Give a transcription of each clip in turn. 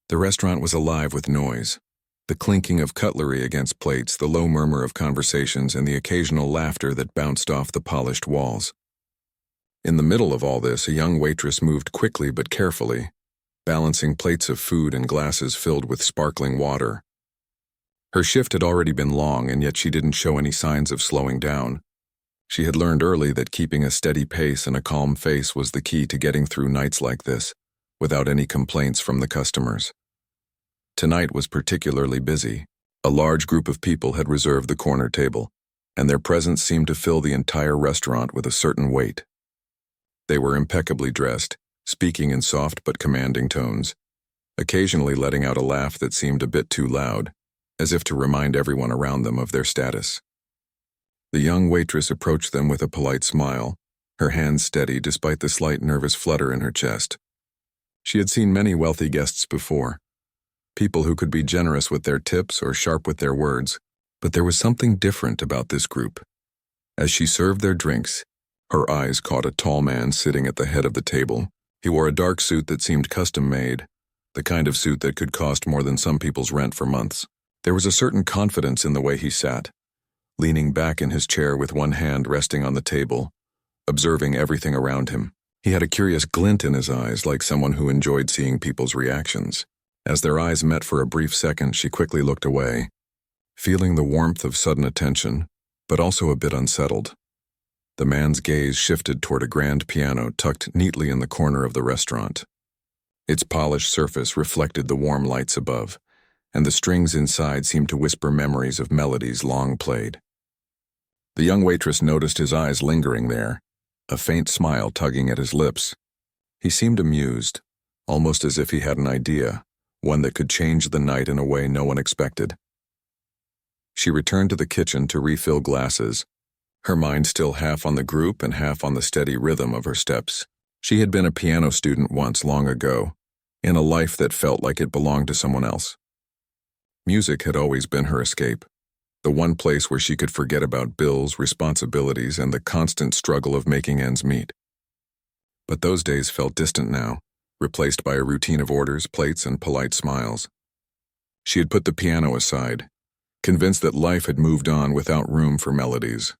The restaurant was alive with noise. The clinking of cutlery against plates, the low murmur of conversations, and the occasional laughter that bounced off the polished walls. In the middle of all this, a young waitress moved quickly but carefully, balancing plates of food and glasses filled with sparkling water. Her shift had already been long, and yet she didn't show any signs of slowing down. She had learned early that keeping a steady pace and a calm face was the key to getting through nights like this, without any complaints from the customers. Tonight was particularly busy. A large group of people had reserved the corner table, and their presence seemed to fill the entire restaurant with a certain weight. They were impeccably dressed, speaking in soft but commanding tones, occasionally letting out a laugh that seemed a bit too loud, as if to remind everyone around them of their status. The young waitress approached them with a polite smile, her hands steady despite the slight nervous flutter in her chest. She had seen many wealthy guests before, people who could be generous with their tips or sharp with their words, but there was something different about this group. As she served their drinks, her eyes caught a tall man sitting at the head of the table. He wore a dark suit that seemed custom-made, the kind of suit that could cost more than some people's rent for months. There was a certain confidence in the way he sat, leaning back in his chair with one hand resting on the table, observing everything around him. He had a curious glint in his eyes, like someone who enjoyed seeing people's reactions. As their eyes met for a brief second, she quickly looked away, feeling the warmth of sudden attention, but also a bit unsettled. The man's gaze shifted toward a grand piano tucked neatly in the corner of the restaurant. Its polished surface reflected the warm lights above, and the strings inside seemed to whisper memories of melodies long played. The young waitress noticed his eyes lingering there, a faint smile tugging at his lips. He seemed amused, almost as if he had an idea, one that could change the night in a way no one expected. She returned to the kitchen to refill glasses, her mind still half on the group and half on the steady rhythm of her steps. She had been a piano student once long ago, in a life that felt like it belonged to someone else. Music had always been her escape, the one place where she could forget about bills, responsibilities, and the constant struggle of making ends meet. But those days felt distant now, replaced by a routine of orders, plates, and polite smiles. She had put the piano aside, convinced that life had moved on without room for melodies.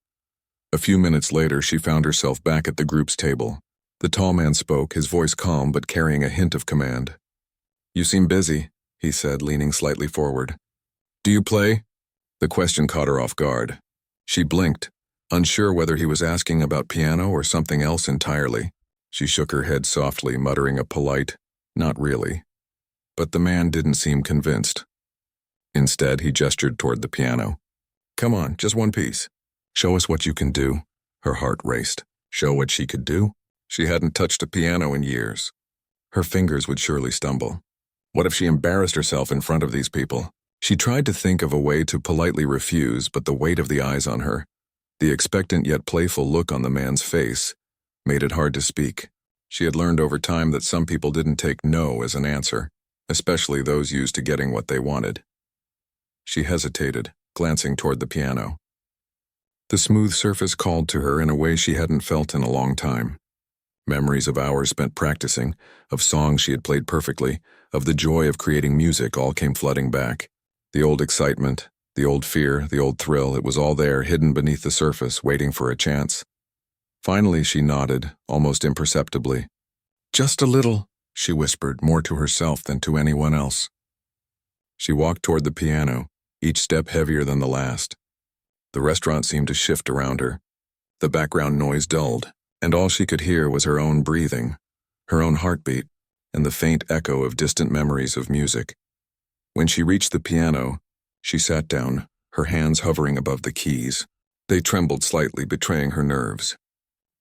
A few minutes later, she found herself back at the group's table. The tall man spoke, his voice calm but carrying a hint of command. "You seem busy," he said, leaning slightly forward. "Do you play?" The question caught her off guard. She blinked, unsure whether he was asking about piano or something else entirely. She shook her head softly, muttering a polite, "Not really." But the man didn't seem convinced. Instead, he gestured toward the piano. "Come on, just one piece. Show us what you can do." Her heart raced. Show what she could do? She hadn't touched a piano in years. Her fingers would surely stumble. What if she embarrassed herself in front of these people? She tried to think of a way to politely refuse, but the weight of the eyes on her, the expectant yet playful look on the man's face, made it hard to speak. She had learned over time that some people didn't take no as an answer, especially those used to getting what they wanted. She hesitated, glancing toward the piano. The smooth surface called to her in a way she hadn't felt in a long time. Memories of hours spent practicing, of songs she had played perfectly, of the joy of creating music all came flooding back. The old excitement, the old fear, the old thrill, it was all there, hidden beneath the surface, waiting for a chance. Finally, she nodded, almost imperceptibly. "Just a little," she whispered, more to herself than to anyone else. She walked toward the piano, each step heavier than the last. The restaurant seemed to shift around her. The background noise dulled, and all she could hear was her own breathing, her own heartbeat, and the faint echo of distant memories of music. When she reached the piano, she sat down, her hands hovering above the keys. They trembled slightly, betraying her nerves.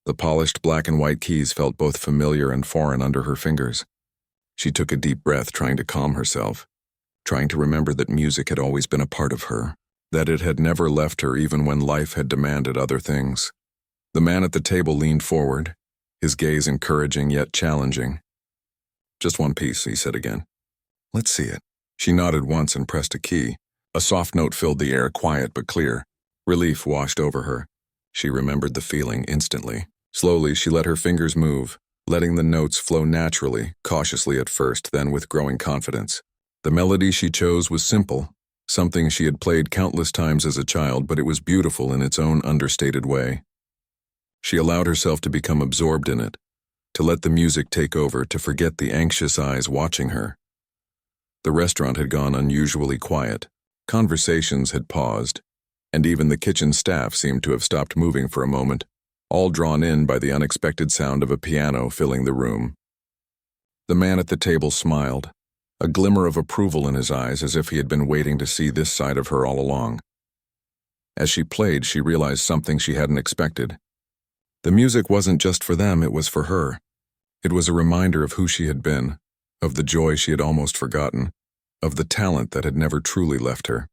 The polished black and white keys felt both familiar and foreign under her fingers. She took a deep breath, trying to calm herself, trying to remember that music had always been a part of her, that it had never left her even when life had demanded other things. The man at the table leaned forward, his gaze encouraging yet challenging. "Just one piece," he said again. "Let's see it." She nodded once and pressed a key. A soft note filled the air, quiet but clear. Relief washed over her. She remembered the feeling instantly. Slowly, she let her fingers move, letting the notes flow naturally, cautiously at first, then with growing confidence. The melody she chose was simple, something she had played countless times as a child, but it was beautiful in its own understated way. She allowed herself to become absorbed in it, to let the music take over, to forget the anxious eyes watching her. The restaurant had gone unusually quiet. Conversations had paused, and even the kitchen staff seemed to have stopped moving for a moment, all drawn in by the unexpected sound of a piano filling the room. The man at the table smiled, a glimmer of approval in his eyes, as if he had been waiting to see this side of her all along. As she played, she realized something she hadn't expected. The music wasn't just for them, it was for her. It was a reminder of who she had been, of the joy she had almost forgotten, of the talent that had never truly left her.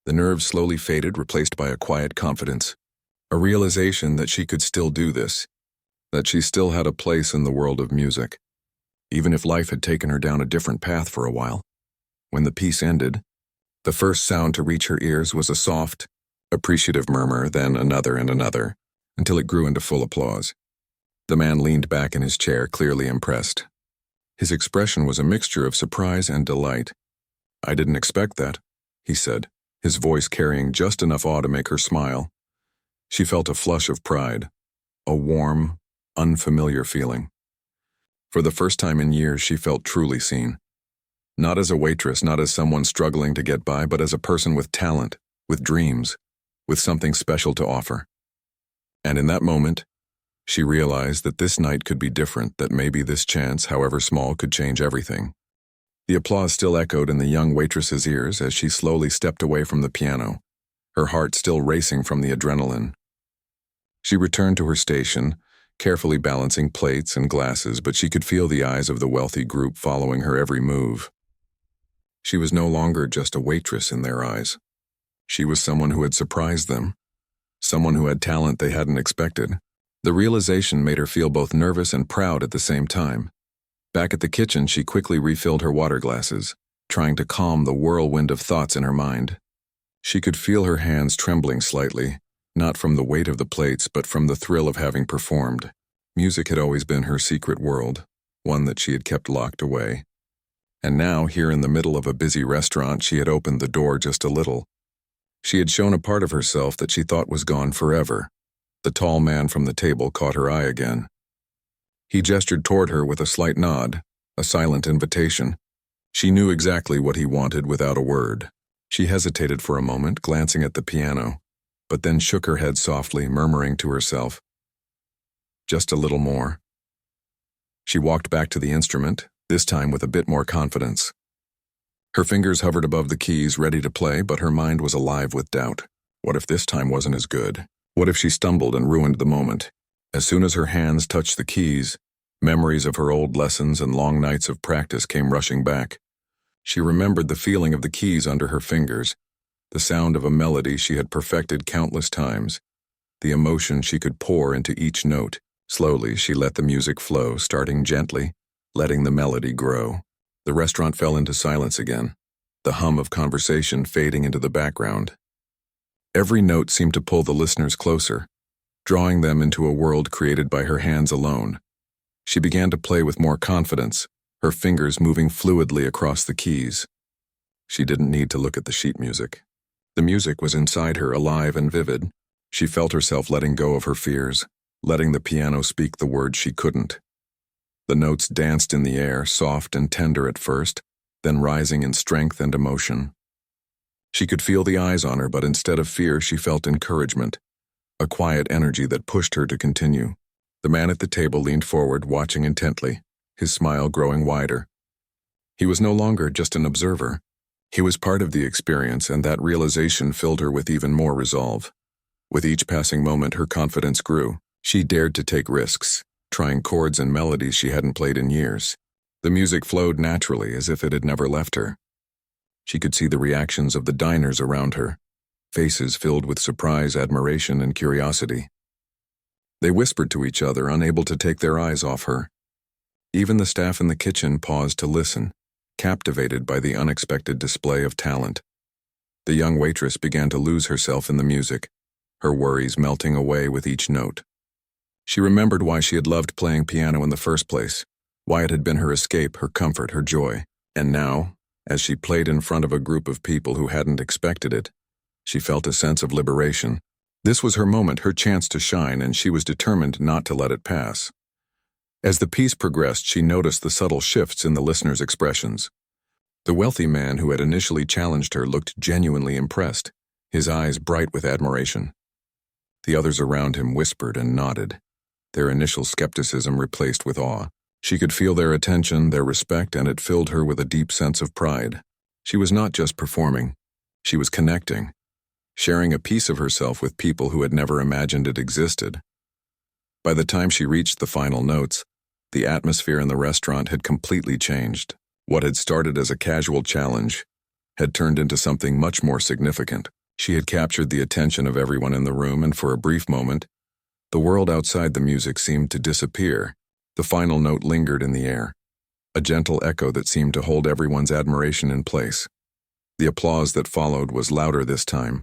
The nerves slowly faded, replaced by a quiet confidence, a realization that she could still do this, that she still had a place in the world of music, even if life had taken her down a different path for a while. When the piece ended, the first sound to reach her ears was a soft, appreciative murmur, then another and another, until it grew into full applause. The man leaned back in his chair, clearly impressed. His expression was a mixture of surprise and delight. "I didn't expect that," he said, his voice carrying just enough awe to make her smile. She felt a flush of pride, a warm, unfamiliar feeling. For the first time in years, she felt truly seen. Not as a waitress, not as someone struggling to get by, but as a person with talent, with dreams, with something special to offer. And in that moment, she realized that this night could be different, that maybe this chance, however small, could change everything. The applause still echoed in the young waitress's ears as she slowly stepped away from the piano, her heart still racing from the adrenaline. She returned to her station, carefully balancing plates and glasses, but she could feel the eyes of the wealthy group following her every move. She was no longer just a waitress in their eyes. She was someone who had surprised them, someone who had talent they hadn't expected. The realization made her feel both nervous and proud at the same time. Back at the kitchen, she quickly refilled her water glasses, trying to calm the whirlwind of thoughts in her mind. She could feel her hands trembling slightly, not from the weight of the plates, but from the thrill of having performed. Music had always been her secret world, one that she had kept locked away. And now, here in the middle of a busy restaurant, she had opened the door just a little. She had shown a part of herself that she thought was gone forever. The tall man from the table caught her eye again. He gestured toward her with a slight nod, a silent invitation. She knew exactly what he wanted without a word. She hesitated for a moment, glancing at the piano, but then shook her head softly, murmuring to herself, "Just a little more." She walked back to the instrument, this time with a bit more confidence. Her fingers hovered above the keys, ready to play, but her mind was alive with doubt. What if this time wasn't as good? What if she stumbled and ruined the moment? As soon as her hands touched the keys, memories of her old lessons and long nights of practice came rushing back. She remembered the feeling of the keys under her fingers, the sound of a melody she had perfected countless times, the emotion she could pour into each note. Slowly, she let the music flow, starting gently, letting the melody grow. The restaurant fell into silence again, the hum of conversation fading into the background. Every note seemed to pull the listeners closer, drawing them into a world created by her hands alone. She began to play with more confidence, her fingers moving fluidly across the keys. She didn't need to look at the sheet music. The music was inside her, alive and vivid. She felt herself letting go of her fears, letting the piano speak the words she couldn't. The notes danced in the air, soft and tender at first, then rising in strength and emotion. She could feel the eyes on her, but instead of fear, she felt encouragement, a quiet energy that pushed her to continue. The man at the table leaned forward, watching intently, his smile growing wider. He was no longer just an observer. He was part of the experience, and that realization filled her with even more resolve. With each passing moment, her confidence grew. She dared to take risks, trying chords and melodies she hadn't played in years. The music flowed naturally, as if it had never left her. She could see the reactions of the diners around her, faces filled with surprise, admiration, and curiosity. They whispered to each other, unable to take their eyes off her. Even the staff in the kitchen paused to listen, captivated by the unexpected display of talent. The young waitress began to lose herself in the music, her worries melting away with each note. She remembered why she had loved playing piano in the first place, why it had been her escape, her comfort, her joy. And now, As she played in front of a group of people who hadn't expected it, she felt a sense of liberation. This was her moment, her chance to shine, and she was determined not to let it pass. As the piece progressed, she noticed the subtle shifts in the listeners' expressions. The wealthy man who had initially challenged her looked genuinely impressed, his eyes bright with admiration. The others around him whispered and nodded, their initial skepticism replaced with awe. She could feel their attention, their respect, and it filled her with a deep sense of pride. She was not just performing, she was connecting, sharing a piece of herself with people who had never imagined it existed. By the time she reached the final notes, the atmosphere in the restaurant had completely changed. What had started as a casual challenge had turned into something much more significant. She had captured the attention of everyone in the room, and for a brief moment, the world outside the music seemed to disappear. The final note lingered in the air, a gentle echo that seemed to hold everyone's admiration in place. The applause that followed was louder this time,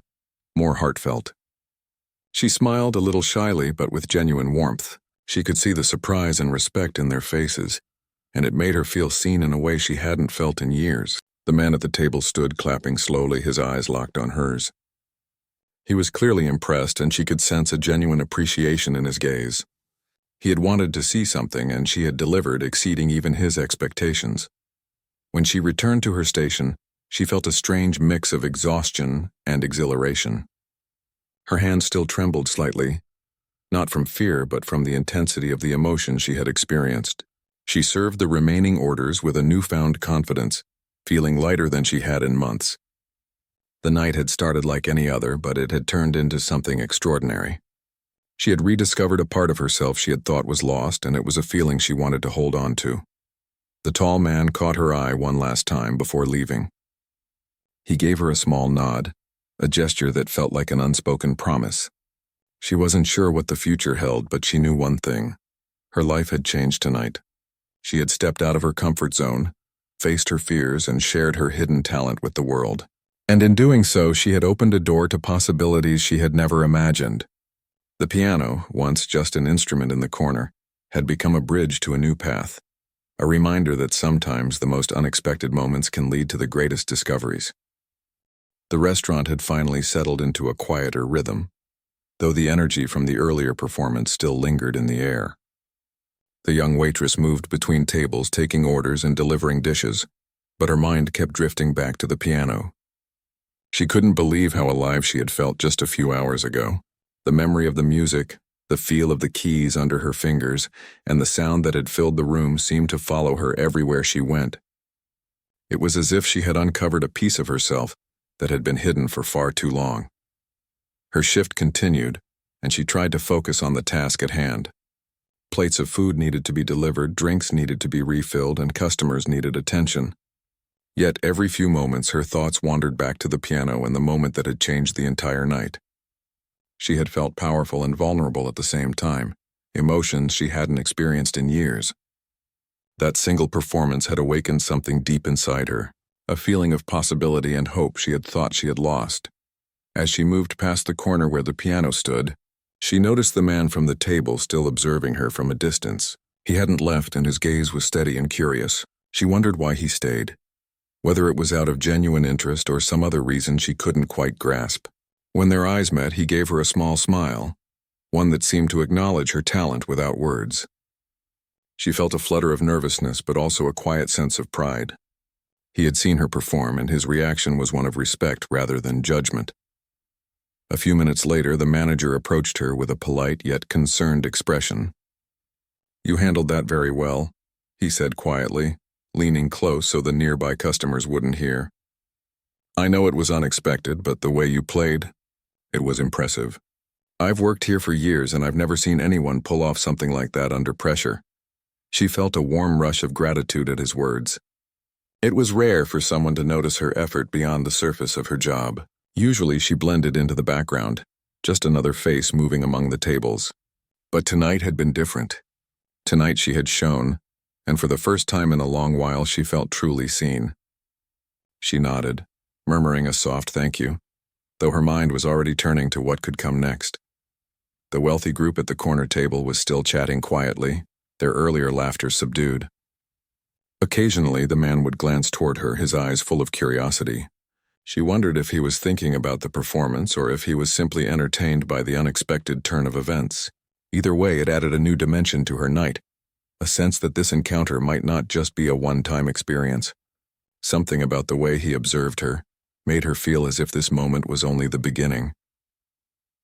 more heartfelt. She smiled a little shyly, but with genuine warmth. She could see the surprise and respect in their faces, and it made her feel seen in a way she hadn't felt in years. The man at the table stood, clapping slowly, his eyes locked on hers. He was clearly impressed, and she could sense a genuine appreciation in his gaze. He had wanted to see something, and she had delivered, exceeding even his expectations. When she returned to her station, she felt a strange mix of exhaustion and exhilaration. Her hand still trembled slightly, not from fear but from the intensity of the emotion she had experienced. She served the remaining orders with a newfound confidence, feeling lighter than she had in months. The night had started like any other, but it had turned into something extraordinary. She had rediscovered a part of herself she had thought was lost, and it was a feeling she wanted to hold on to. The tall man caught her eye one last time before leaving. He gave her a small nod, a gesture that felt like an unspoken promise. She wasn't sure what the future held, but she knew one thing. Her life had changed tonight. She had stepped out of her comfort zone, faced her fears, and shared her hidden talent with the world. And in doing so, she had opened a door to possibilities she had never imagined. The piano, once just an instrument in the corner, had become a bridge to a new path, a reminder that sometimes the most unexpected moments can lead to the greatest discoveries. The restaurant had finally settled into a quieter rhythm, though the energy from the earlier performance still lingered in the air. The young waitress moved between tables, taking orders and delivering dishes, but her mind kept drifting back to the piano. She couldn't believe how alive she had felt just a few hours ago. The memory of the music, the feel of the keys under her fingers, and the sound that had filled the room seemed to follow her everywhere she went. It was as if she had uncovered a piece of herself that had been hidden for far too long. Her shift continued, and she tried to focus on the task at hand. Plates of food needed to be delivered, drinks needed to be refilled, and customers needed attention. Yet every few moments her thoughts wandered back to the piano and the moment that had changed the entire night. She had felt powerful and vulnerable at the same time, emotions she hadn't experienced in years. That single performance had awakened something deep inside her, a feeling of possibility and hope she had thought she had lost. As she moved past the corner where the piano stood, she noticed the man from the table still observing her from a distance. He hadn't left, and his gaze was steady and curious. She wondered why he stayed, whether it was out of genuine interest or some other reason she couldn't quite grasp. When their eyes met, he gave her a small smile, one that seemed to acknowledge her talent without words. She felt a flutter of nervousness, but also a quiet sense of pride. He had seen her perform, and his reaction was one of respect rather than judgment. A few minutes later, the manager approached her with a polite yet concerned expression. "You handled that very well," he said quietly, leaning close so the nearby customers wouldn't hear. "I know it was unexpected, but the way you played, it was impressive. I've worked here for years, and I've never seen anyone pull off something like that under pressure." She felt a warm rush of gratitude at his words. It was rare for someone to notice her effort beyond the surface of her job. Usually she blended into the background, just another face moving among the tables. But tonight had been different. Tonight she had shone, and for the first time in a long while she felt truly seen. She nodded, murmuring a soft thank you, though her mind was already turning to what could come next. The wealthy group at the corner table was still chatting quietly, their earlier laughter subdued. Occasionally, the man would glance toward her, his eyes full of curiosity. She wondered if he was thinking about the performance or if he was simply entertained by the unexpected turn of events. Either way, it added a new dimension to her night, a sense that this encounter might not just be a one-time experience. Something about the way he observed her made her feel as if this moment was only the beginning.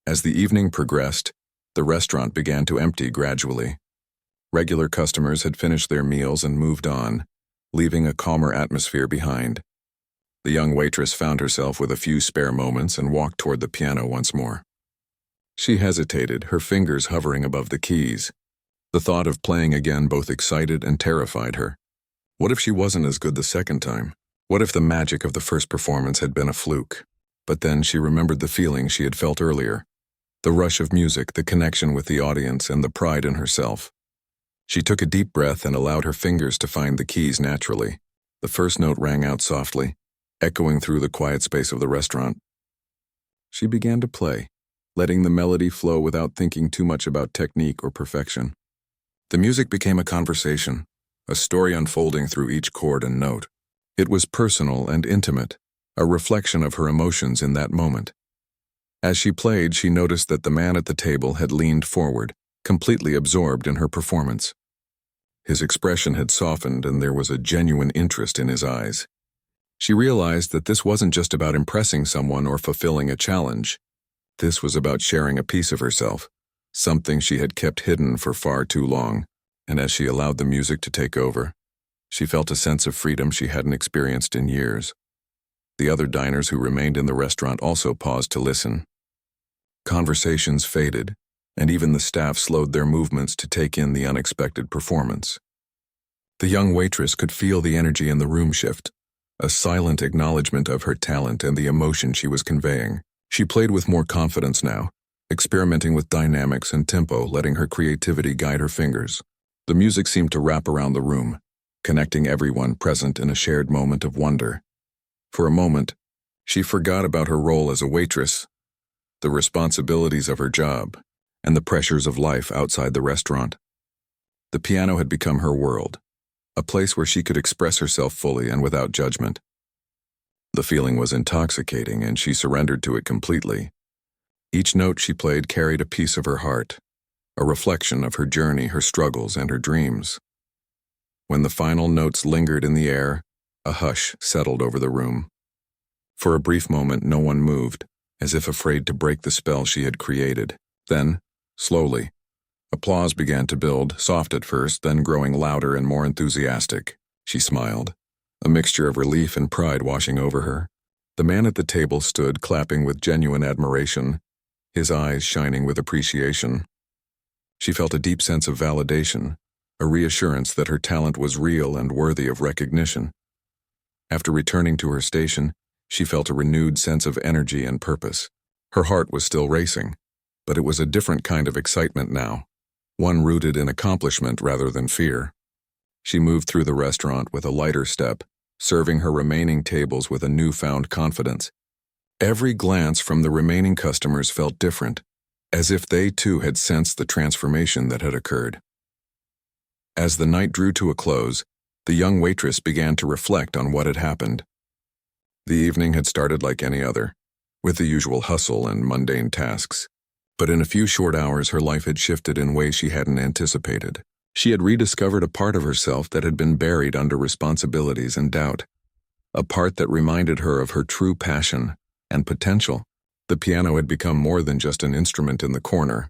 As the evening progressed, the restaurant began to empty gradually. Regular customers had finished their meals and moved on, leaving a calmer atmosphere behind. The young waitress found herself with a few spare moments and walked toward the piano once more. She hesitated, her fingers hovering above the keys. The thought of playing again both excited and terrified her. What if she wasn't as good the second time? What if the magic of the first performance had been a fluke? But then she remembered the feeling she had felt earlier. The rush of music, the connection with the audience, and the pride in herself. She took a deep breath and allowed her fingers to find the keys naturally. The first note rang out softly, echoing through the quiet space of the restaurant. She began to play, letting the melody flow without thinking too much about technique or perfection. The music became a conversation, a story unfolding through each chord and note. It was personal and intimate, a reflection of her emotions in that moment. As she played, she noticed that the man at the table had leaned forward, completely absorbed in her performance. His expression had softened and there was a genuine interest in his eyes. She realized that this wasn't just about impressing someone or fulfilling a challenge. This was about sharing a piece of herself, something she had kept hidden for far too long, and as she allowed the music to take over, she felt a sense of freedom she hadn't experienced in years. The other diners who remained in the restaurant also paused to listen. Conversations faded, and even the staff slowed their movements to take in the unexpected performance. The young waitress could feel the energy in the room shift, a silent acknowledgement of her talent and the emotion she was conveying. She played with more confidence now, experimenting with dynamics and tempo, letting her creativity guide her fingers. The music seemed to wrap around the room, connecting everyone present in a shared moment of wonder. For a moment, she forgot about her role as a waitress, the responsibilities of her job, and the pressures of life outside the restaurant. The piano had become her world, a place where she could express herself fully and without judgment. The feeling was intoxicating, and she surrendered to it completely. Each note she played carried a piece of her heart, a reflection of her journey, her struggles, and her dreams. When the final notes lingered in the air, a hush settled over the room. For a brief moment, no one moved, as if afraid to break the spell she had created. Then, slowly, applause began to build, soft at first, then growing louder and more enthusiastic. She smiled, a mixture of relief and pride washing over her. The man at the table stood, clapping with genuine admiration, his eyes shining with appreciation. She felt a deep sense of validation, a reassurance that her talent was real and worthy of recognition. After returning to her station, she felt a renewed sense of energy and purpose. Her heart was still racing, but it was a different kind of excitement now, one rooted in accomplishment rather than fear. She moved through the restaurant with a lighter step, serving her remaining tables with a newfound confidence. Every glance from the remaining customers felt different, as if they too had sensed the transformation that had occurred. As the night drew to a close, the young waitress began to reflect on what had happened. The evening had started like any other, with the usual hustle and mundane tasks. But in a few short hours, her life had shifted in ways she hadn't anticipated. She had rediscovered a part of herself that had been buried under responsibilities and doubt, a part that reminded her of her true passion and potential. The piano had become more than just an instrument in the corner.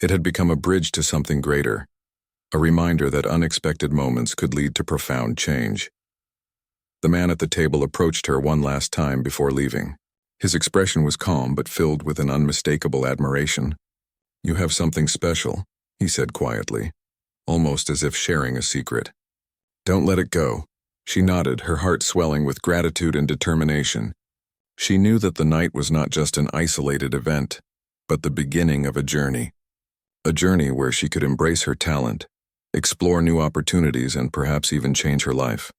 It had become a bridge to something greater, a reminder that unexpected moments could lead to profound change. The man at the table approached her one last time before leaving. His expression was calm but filled with an unmistakable admiration. "You have something special," he said quietly, almost as if sharing a secret. "Don't let it go." She nodded, her heart swelling with gratitude and determination. She knew that the night was not just an isolated event, but the beginning of a journey where she could embrace her talent, explore new opportunities, and perhaps even change her life.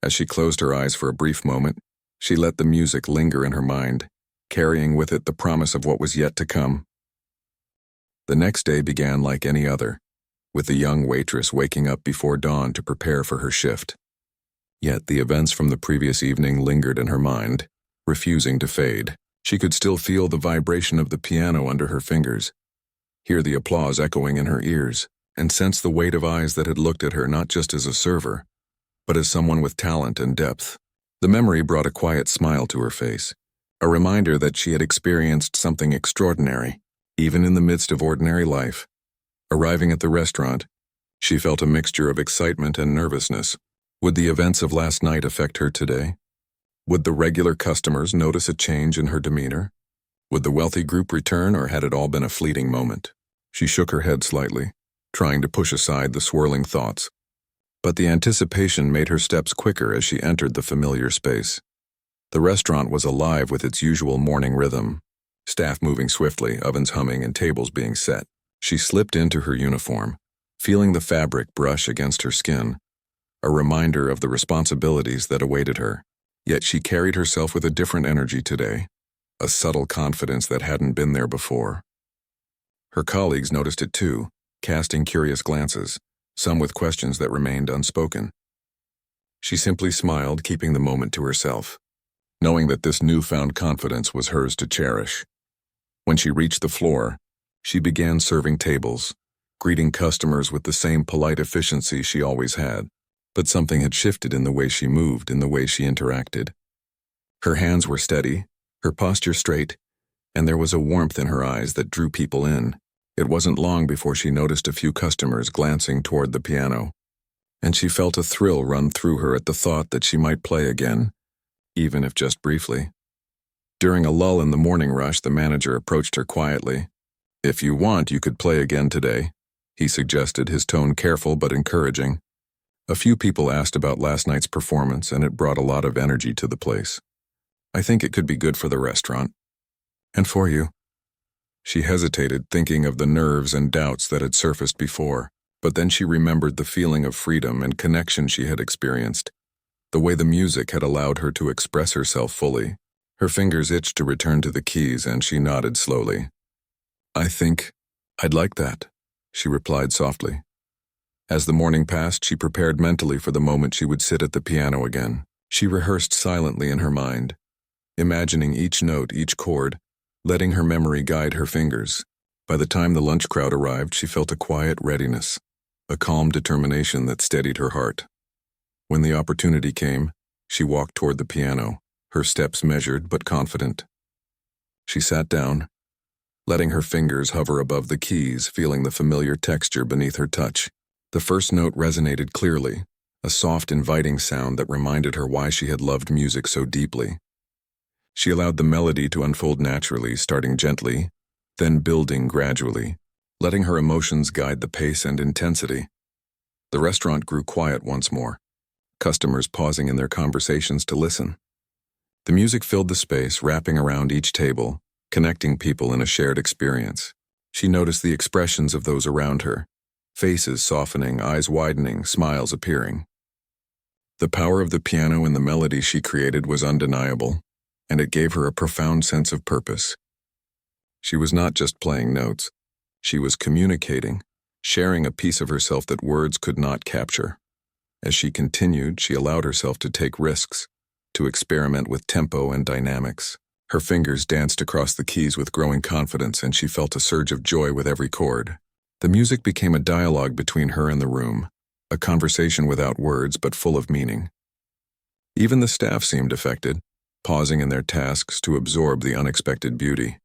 As she closed her eyes for a brief moment, she let the music linger in her mind, carrying with it the promise of what was yet to come. The next day began like any other, with the young waitress waking up before dawn to prepare for her shift. Yet the events from the previous evening lingered in her mind, refusing to fade. She could still feel the vibration of the piano under her fingers, hear the applause echoing in her ears, and sense the weight of eyes that had looked at her not just as a server, but as someone with talent and depth. The memory brought a quiet smile to her face, a reminder that she had experienced something extraordinary, even in the midst of ordinary life. Arriving at the restaurant, she felt a mixture of excitement and nervousness. Would the events of last night affect her today? Would the regular customers notice a change in her demeanor? Would the wealthy group return, or had it all been a fleeting moment? She shook her head slightly, trying to push aside the swirling thoughts. But the anticipation made her steps quicker as she entered the familiar space. The restaurant was alive with its usual morning rhythm, staff moving swiftly, ovens humming, and tables being set. She slipped into her uniform, feeling the fabric brush against her skin, a reminder of the responsibilities that awaited her. Yet she carried herself with a different energy today, a subtle confidence that hadn't been there before. Her colleagues noticed it too, casting curious glances, some with questions that remained unspoken. She simply smiled, keeping the moment to herself, knowing that this newfound confidence was hers to cherish. When she reached the floor, she began serving tables, greeting customers with the same polite efficiency she always had. But something had shifted in the way she moved, in the way she interacted. Her hands were steady, her posture straight, and there was a warmth in her eyes that drew people in. It wasn't long before she noticed a few customers glancing toward the piano, and she felt a thrill run through her at the thought that she might play again, even if just briefly. During a lull in the morning rush, the manager approached her quietly. "If you want, you could play again today," he suggested, his tone careful but encouraging. A few people asked about last night's performance, and it brought a lot of energy to the place. "I think it could be good for the restaurant. And for you." She hesitated, thinking of the nerves and doubts that had surfaced before, but then she remembered the feeling of freedom and connection she had experienced, the way the music had allowed her to express herself fully. Her fingers itched to return to the keys, and she nodded slowly. "I think I'd like that," she replied softly. As the morning passed, she prepared mentally for the moment she would sit at the piano again. She rehearsed silently in her mind, imagining each note, each chord, letting her memory guide her fingers. By the time the lunch crowd arrived, she felt a quiet readiness, a calm determination that steadied her heart. When the opportunity came, she walked toward the piano, her steps measured but confident. She sat down, letting her fingers hover above the keys, feeling the familiar texture beneath her touch. The first note resonated clearly, a soft, inviting sound that reminded her why she had loved music so deeply. She allowed the melody to unfold naturally, starting gently, then building gradually, letting her emotions guide the pace and intensity. The restaurant grew quiet once more, customers pausing in their conversations to listen. The music filled the space, wrapping around each table, connecting people in a shared experience. She noticed the expressions of those around her, faces softening, eyes widening, smiles appearing. The power of the piano and the melody she created was undeniable, and it gave her a profound sense of purpose. She was not just playing notes. She was communicating, sharing a piece of herself that words could not capture. As she continued, she allowed herself to take risks, to experiment with tempo and dynamics. Her fingers danced across the keys with growing confidence, and she felt a surge of joy with every chord. The music became a dialogue between her and the room, a conversation without words but full of meaning. Even the staff seemed affected, pausing in their tasks to absorb the unexpected beauty.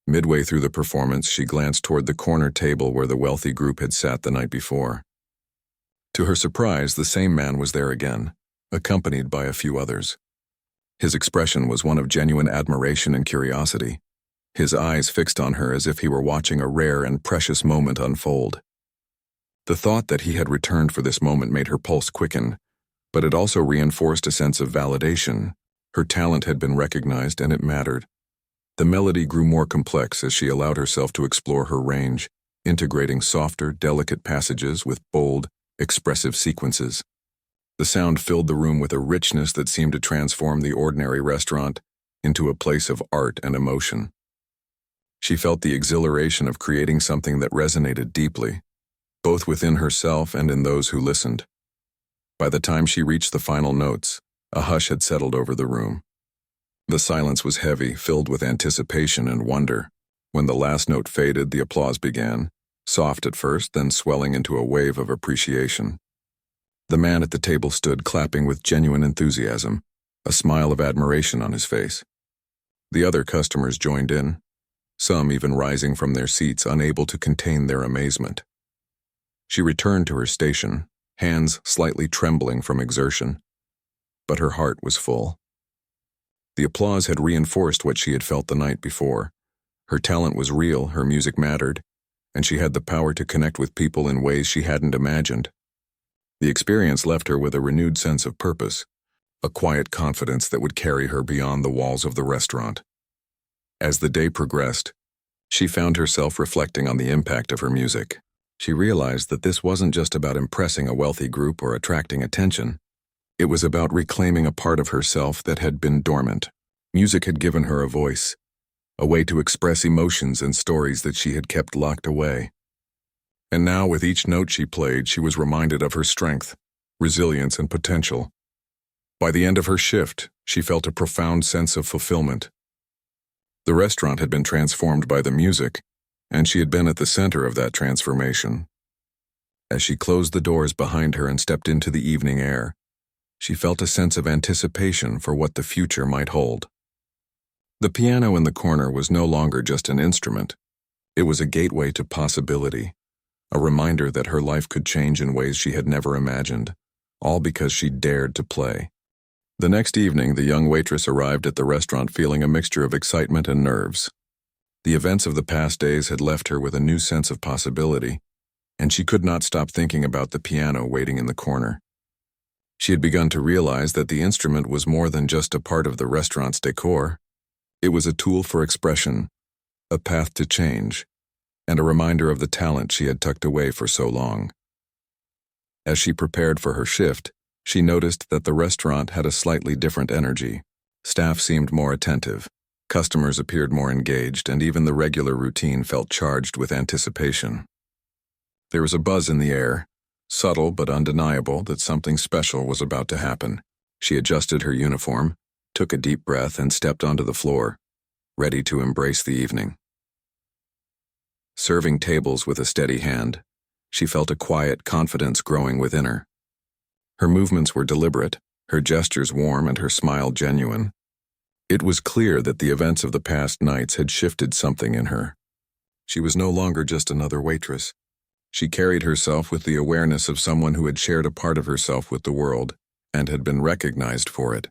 Midway through the performance, she glanced toward the corner table where the wealthy group had sat the night before. To her surprise, the same man was there again, accompanied by a few others. His expression was one of genuine admiration and curiosity, his eyes fixed on her as if he were watching a rare and precious moment unfold. The thought that he had returned for this moment made her pulse quicken, but it also reinforced a sense of validation. Her talent had been recognized, and it mattered. The melody grew more complex as she allowed herself to explore her range, integrating softer, delicate passages with bold, expressive sequences. The sound filled the room with a richness that seemed to transform the ordinary restaurant into a place of art and emotion. She felt the exhilaration of creating something that resonated deeply, both within herself and in those who listened. By the time she reached the final notes, a hush had settled over the room. The silence was heavy, filled with anticipation and wonder. When the last note faded, the applause began, soft at first, then swelling into a wave of appreciation. The man at the table stood clapping with genuine enthusiasm, a smile of admiration on his face. The other customers joined in, some even rising from their seats, unable to contain their amazement. She returned to her station, hands slightly trembling from exertion, but her heart was full. The applause had reinforced what she had felt the night before. Her talent was real, her music mattered, and she had the power to connect with people in ways she hadn't imagined. The experience left her with a renewed sense of purpose, a quiet confidence that would carry her beyond the walls of the restaurant. As the day progressed, she found herself reflecting on the impact of her music. She realized that this wasn't just about impressing a wealthy group or attracting attention. It was about reclaiming a part of herself that had been dormant. Music had given her a voice, a way to express emotions and stories that she had kept locked away. And now, with each note she played, she was reminded of her strength, resilience, and potential. By the end of her shift, she felt a profound sense of fulfillment. The restaurant had been transformed by the music, and she had been at the center of that transformation. As she closed the doors behind her and stepped into the evening air, she felt a sense of anticipation for what the future might hold. The piano in the corner was no longer just an instrument. It was a gateway to possibility, a reminder that her life could change in ways she had never imagined, all because she dared to play. The next evening, the young waitress arrived at the restaurant feeling a mixture of excitement and nerves. The events of the past days had left her with a new sense of possibility, and she could not stop thinking about the piano waiting in the corner. She had begun to realize that the instrument was more than just a part of the restaurant's decor. It was a tool for expression, a path to change, and a reminder of the talent she had tucked away for so long. As she prepared for her shift, she noticed that the restaurant had a slightly different energy. Staff seemed more attentive, customers appeared more engaged, and even the regular routine felt charged with anticipation. There was a buzz in the air, subtle but undeniable, that something special was about to happen. She adjusted her uniform, took a deep breath, and stepped onto the floor, ready to embrace the evening. Serving tables with a steady hand, she felt a quiet confidence growing within her. Her movements were deliberate, her gestures warm, and her smile genuine. It was clear that the events of the past nights had shifted something in her. She was no longer just another waitress. She carried herself with the awareness of someone who had shared a part of herself with the world and had been recognized for it.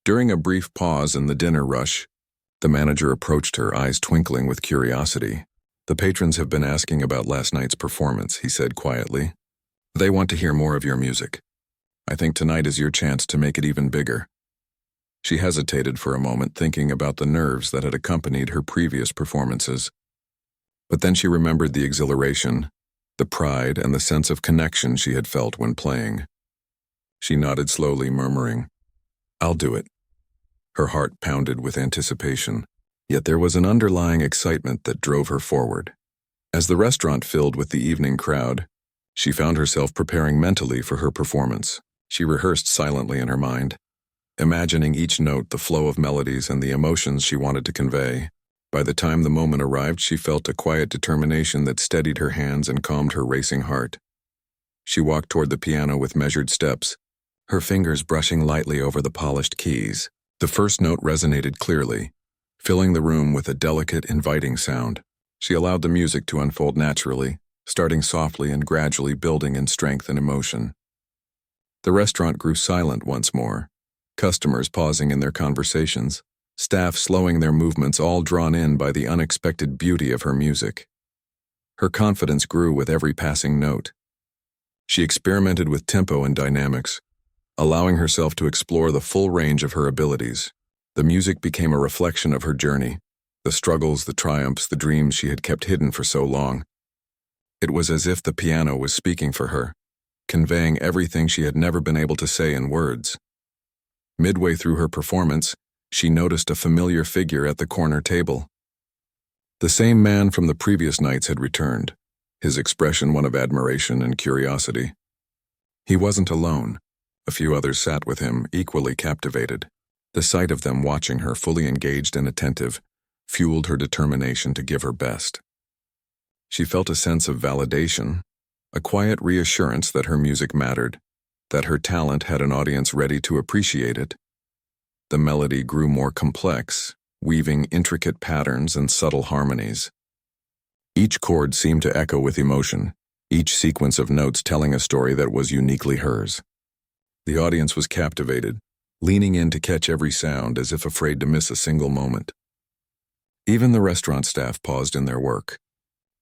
During a brief pause in the dinner rush, the manager approached her, eyes twinkling with curiosity. "The patrons have been asking about last night's performance," he said quietly. "They want to hear more of your music. I think tonight is your chance to make it even bigger." She hesitated for a moment, thinking about the nerves that had accompanied her previous performances. But then she remembered the exhilaration, the pride, and the sense of connection she had felt when playing. She nodded slowly, murmuring, "I'll do it." Her heart pounded with anticipation, yet there was an underlying excitement that drove her forward. As the restaurant filled with the evening crowd, she found herself preparing mentally for her performance. She rehearsed silently in her mind, imagining each note, the flow of melodies, and the emotions she wanted to convey. By the time the moment arrived, she felt a quiet determination that steadied her hands and calmed her racing heart. She walked toward the piano with measured steps, her fingers brushing lightly over the polished keys. The first note resonated clearly, filling the room with a delicate, inviting sound. She allowed the music to unfold naturally, starting softly and gradually building in strength and emotion. The restaurant grew silent once more, customers pausing in their conversations, staff slowing their movements, all drawn in by the unexpected beauty of her music. Her confidence grew with every passing note. She experimented with tempo and dynamics, allowing herself to explore the full range of her abilities. The music became a reflection of her journey, the struggles, the triumphs, the dreams she had kept hidden for so long. It was as if the piano was speaking for her, conveying everything she had never been able to say in words. Midway through her performance, she noticed a familiar figure at the corner table. The same man from the previous nights had returned, his expression one of admiration and curiosity. He wasn't alone. A few others sat with him, equally captivated. The sight of them watching her, fully engaged and attentive, fueled her determination to give her best. She felt a sense of validation, a quiet reassurance that her music mattered, that her talent had an audience ready to appreciate it. The melody grew more complex, weaving intricate patterns and subtle harmonies. Each chord seemed to echo with emotion, each sequence of notes telling a story that was uniquely hers. The audience was captivated, leaning in to catch every sound as if afraid to miss a single moment. Even the restaurant staff paused in their work,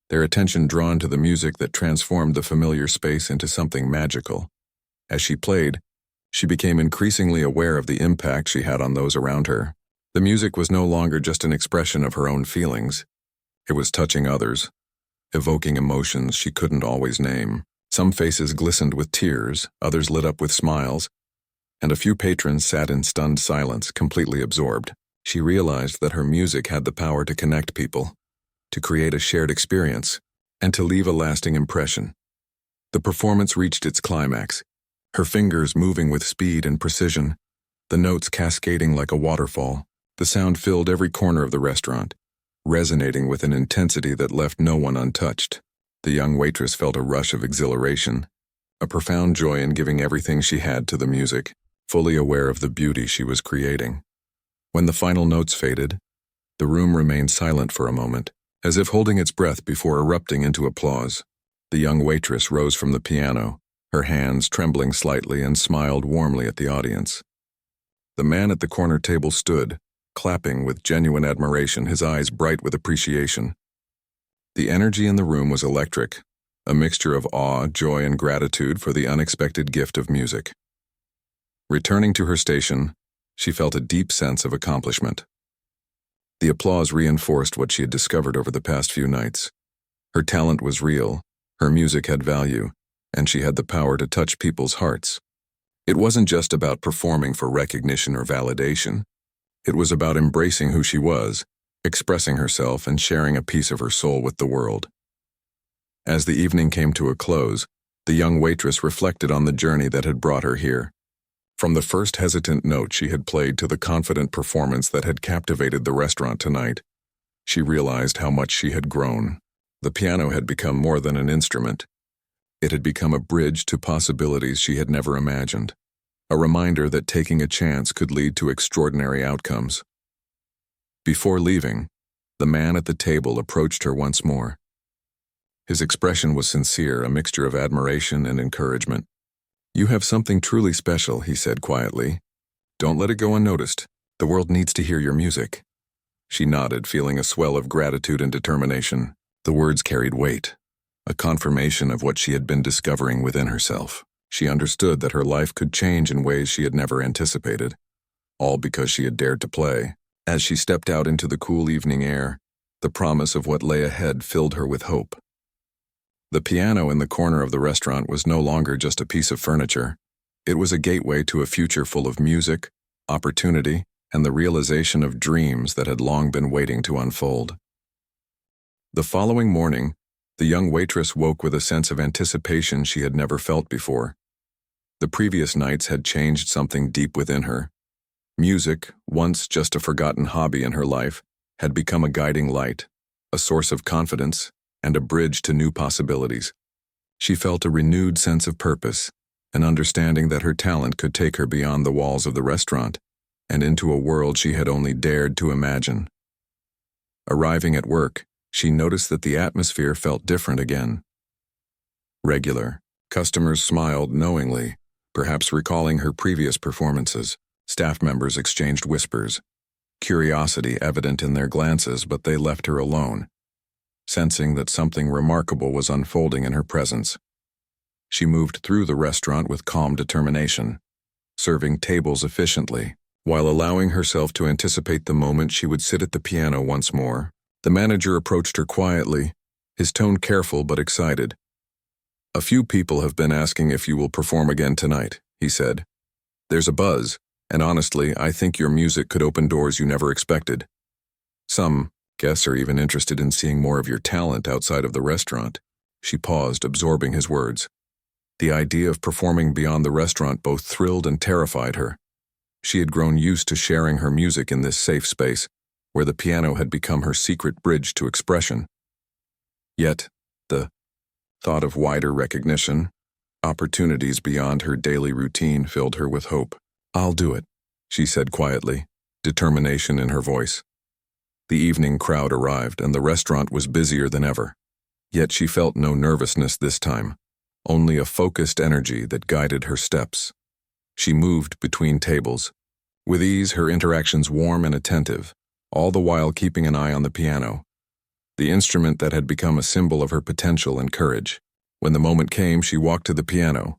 their attention drawn to the music that transformed the familiar space into something magical. As she played, she became increasingly aware of the impact she had on those around her. The music was no longer just an expression of her own feelings. It was touching others, evoking emotions she couldn't always name. Some faces glistened with tears, others lit up with smiles, and a few patrons sat in stunned silence, completely absorbed. She realized that her music had the power to connect people, to create a shared experience, and to leave a lasting impression. The performance reached its climax, her fingers moving with speed and precision, the notes cascading like a waterfall. The sound filled every corner of the restaurant, resonating with an intensity that left no one untouched. The young waitress felt a rush of exhilaration, a profound joy in giving everything she had to the music, fully aware of the beauty she was creating. When the final notes faded, the room remained silent for a moment, as if holding its breath before erupting into applause. The young waitress rose from the piano, her hands trembling slightly, and smiled warmly at the audience. The man at the corner table stood, clapping with genuine admiration, his eyes bright with appreciation. The energy in the room was electric, a mixture of awe, joy, and gratitude for the unexpected gift of music. Returning to her station, she felt a deep sense of accomplishment. The applause reinforced what she had discovered over the past few nights. Her talent was real, her music had value, and she had the power to touch people's hearts. It wasn't just about performing for recognition or validation. It was about embracing who she was, expressing herself, and sharing a piece of her soul with the world. As the evening came to a close, the young waitress reflected on the journey that had brought her here. From the first hesitant note she had played to the confident performance that had captivated the restaurant tonight, she realized how much she had grown. The piano had become more than an instrument. It had become a bridge to possibilities she had never imagined, a reminder that taking a chance could lead to extraordinary outcomes. Before leaving, the man at the table approached her once more. His expression was sincere, a mixture of admiration and encouragement. "You have something truly special," he said quietly. "Don't let it go unnoticed. The world needs to hear your music." She nodded, feeling a swell of gratitude and determination. The words carried weight, a confirmation of what she had been discovering within herself. She understood that her life could change in ways she had never anticipated, all because she had dared to play. As she stepped out into the cool evening air, the promise of what lay ahead filled her with hope. The piano in the corner of the restaurant was no longer just a piece of furniture. It was a gateway to a future full of music, opportunity, and the realization of dreams that had long been waiting to unfold. The following morning, the young waitress woke with a sense of anticipation she had never felt before. The previous nights had changed something deep within her. Music, once just a forgotten hobby in her life, had become a guiding light, a source of confidence, and a bridge to new possibilities. She felt a renewed sense of purpose, an understanding that her talent could take her beyond the walls of the restaurant and into a world she had only dared to imagine. Arriving at work, she noticed that the atmosphere felt different again. Regular customers smiled knowingly, perhaps recalling her previous performances. Staff members exchanged whispers, curiosity evident in their glances, but they left her alone, sensing that something remarkable was unfolding in her presence. She moved through the restaurant with calm determination, serving tables efficiently, while allowing herself to anticipate the moment she would sit at the piano once more. The manager approached her quietly, his tone careful but excited. "A few people have been asking if you will perform again tonight," he said. "There's a buzz, and honestly, I think your music could open doors you never expected. Some guests are even interested in seeing more of your talent outside of the restaurant." She paused, absorbing his words. The idea of performing beyond the restaurant both thrilled and terrified her. She had grown used to sharing her music in this safe space, where the piano had become her secret bridge to expression. Yet, the thought of wider recognition, opportunities beyond her daily routine filled her with hope. "I'll do it," she said quietly, determination in her voice. The evening crowd arrived, and the restaurant was busier than ever. Yet she felt no nervousness this time, only a focused energy that guided her steps. She moved between tables, with ease, her interactions warm and attentive, all the while keeping an eye on the piano, the instrument that had become a symbol of her potential and courage. When the moment came, she walked to the piano,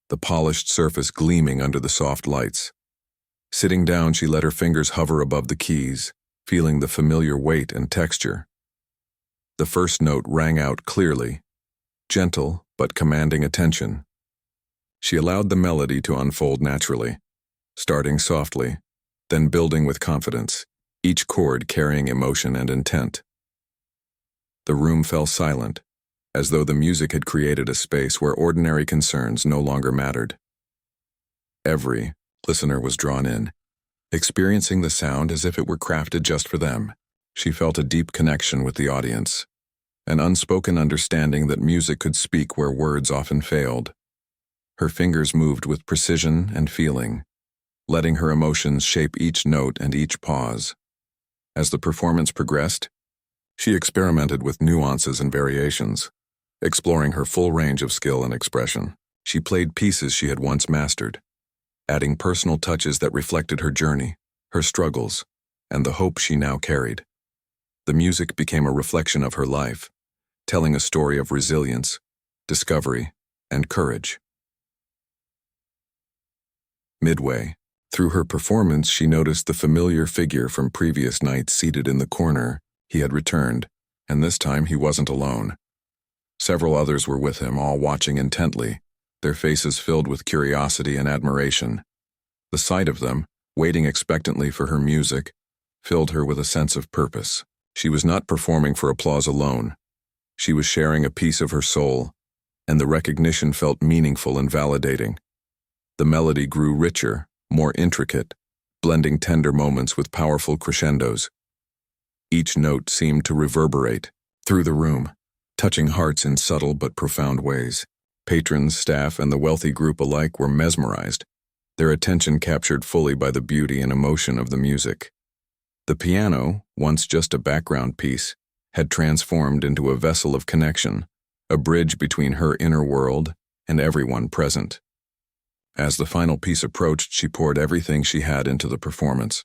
the polished surface gleaming under the soft lights. Sitting down, she let her fingers hover above the keys, feeling the familiar weight and texture. The first note rang out clearly, gentle but commanding attention. She allowed the melody to unfold naturally, starting softly, then building with confidence, each chord carrying emotion and intent. The room fell silent, as though the music had created a space where ordinary concerns no longer mattered. Every listener was drawn in, experiencing the sound as if it were crafted just for them. She felt a deep connection with the audience, an unspoken understanding that music could speak where words often failed. Her fingers moved with precision and feeling, letting her emotions shape each note and each pause. As the performance progressed, she experimented with nuances and variations, exploring her full range of skill and expression. She played pieces she had once mastered, adding personal touches that reflected her journey, her struggles, and the hope she now carried. The music became a reflection of her life, telling a story of resilience, discovery, and courage. Midway through her performance, she noticed the familiar figure from previous nights seated in the corner. He had returned, and this time he wasn't alone. Several others were with him, all watching intently, their faces filled with curiosity and admiration. The sight of them, waiting expectantly for her music, filled her with a sense of purpose. She was not performing for applause alone. She was sharing a piece of her soul, and the recognition felt meaningful and validating. The melody grew richer, more intricate, blending tender moments with powerful crescendos. Each note seemed to reverberate through the room, touching hearts in subtle but profound ways. Patrons, staff, and the wealthy group alike were mesmerized, their attention captured fully by the beauty and emotion of the music. The piano, once just a background piece, had transformed into a vessel of connection, a bridge between her inner world and everyone present. As the final piece approached, she poured everything she had into the performance.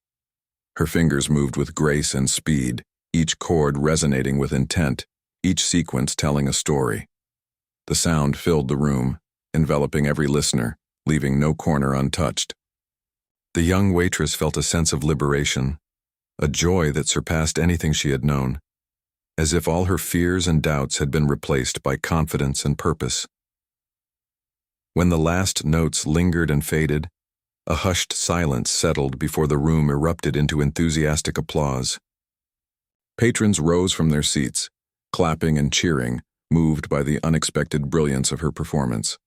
Her fingers moved with grace and speed, each chord resonating with intent, each sequence telling a story. The sound filled the room, enveloping every listener, leaving no corner untouched. The young waitress felt a sense of liberation, a joy that surpassed anything she had known, as if all her fears and doubts had been replaced by confidence and purpose. When the last notes lingered and faded, a hushed silence settled before the room erupted into enthusiastic applause. Patrons rose from their seats, clapping and cheering, moved by the unexpected brilliance of her performance.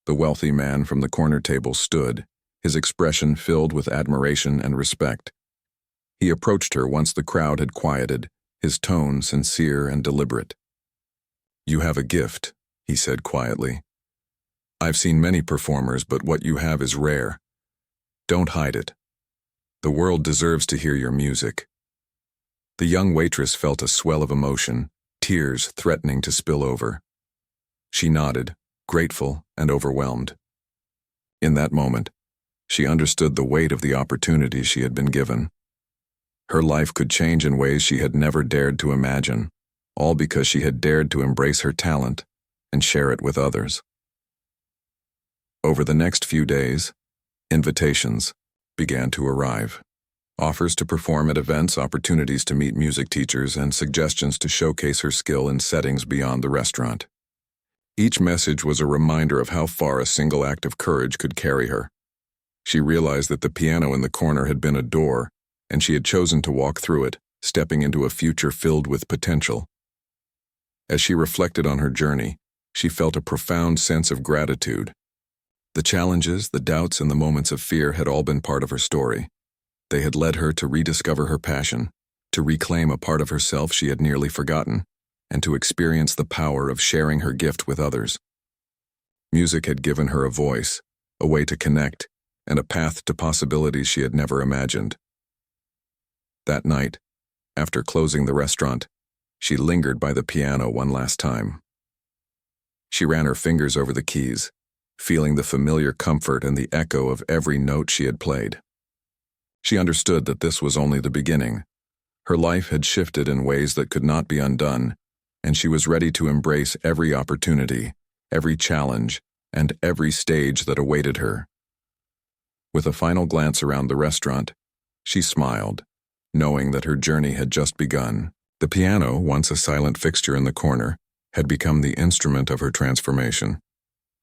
The wealthy man from the corner table stood, his expression filled with admiration and respect. He approached her once the crowd had quieted, his tone sincere and deliberate. "You have a gift," he said quietly. "I've seen many performers, but what you have is rare. Don't hide it. The world deserves to hear your music." The young waitress felt a swell of emotion, tears threatening to spill over. She nodded, grateful and overwhelmed. In that moment, she understood the weight of the opportunity she had been given. Her life could change in ways she had never dared to imagine, all because she had dared to embrace her talent and share it with others. Over the next few days, invitations began to arrive. Offers to perform at events, opportunities to meet music teachers, and suggestions to showcase her skill in settings beyond the restaurant. Each message was a reminder of how far a single act of courage could carry her. She realized that the piano in the corner had been a door, and she had chosen to walk through it, stepping into a future filled with potential. As she reflected on her journey, she felt a profound sense of gratitude. The challenges, the doubts, and the moments of fear had all been part of her story. They had led her to rediscover her passion, to reclaim a part of herself she had nearly forgotten, and to experience the power of sharing her gift with others. Music had given her a voice, a way to connect, and a path to possibilities she had never imagined. That night, after closing the restaurant, she lingered by the piano one last time. She ran her fingers over the keys, feeling the familiar comfort and the echo of every note she had played. She understood that this was only the beginning. Her life had shifted in ways that could not be undone, and she was ready to embrace every opportunity, every challenge, and every stage that awaited her. With a final glance around the restaurant, she smiled, knowing that her journey had just begun. The piano, once a silent fixture in the corner, had become the instrument of her transformation.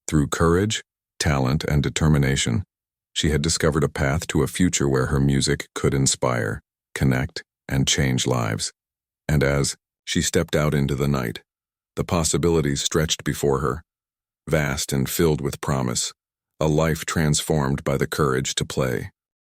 Through courage, talent, and determination, she had discovered a path to a future where her music could inspire, connect, and change lives. And as she stepped out into the night, the possibilities stretched before her, vast and filled with promise, a life transformed by the courage to play.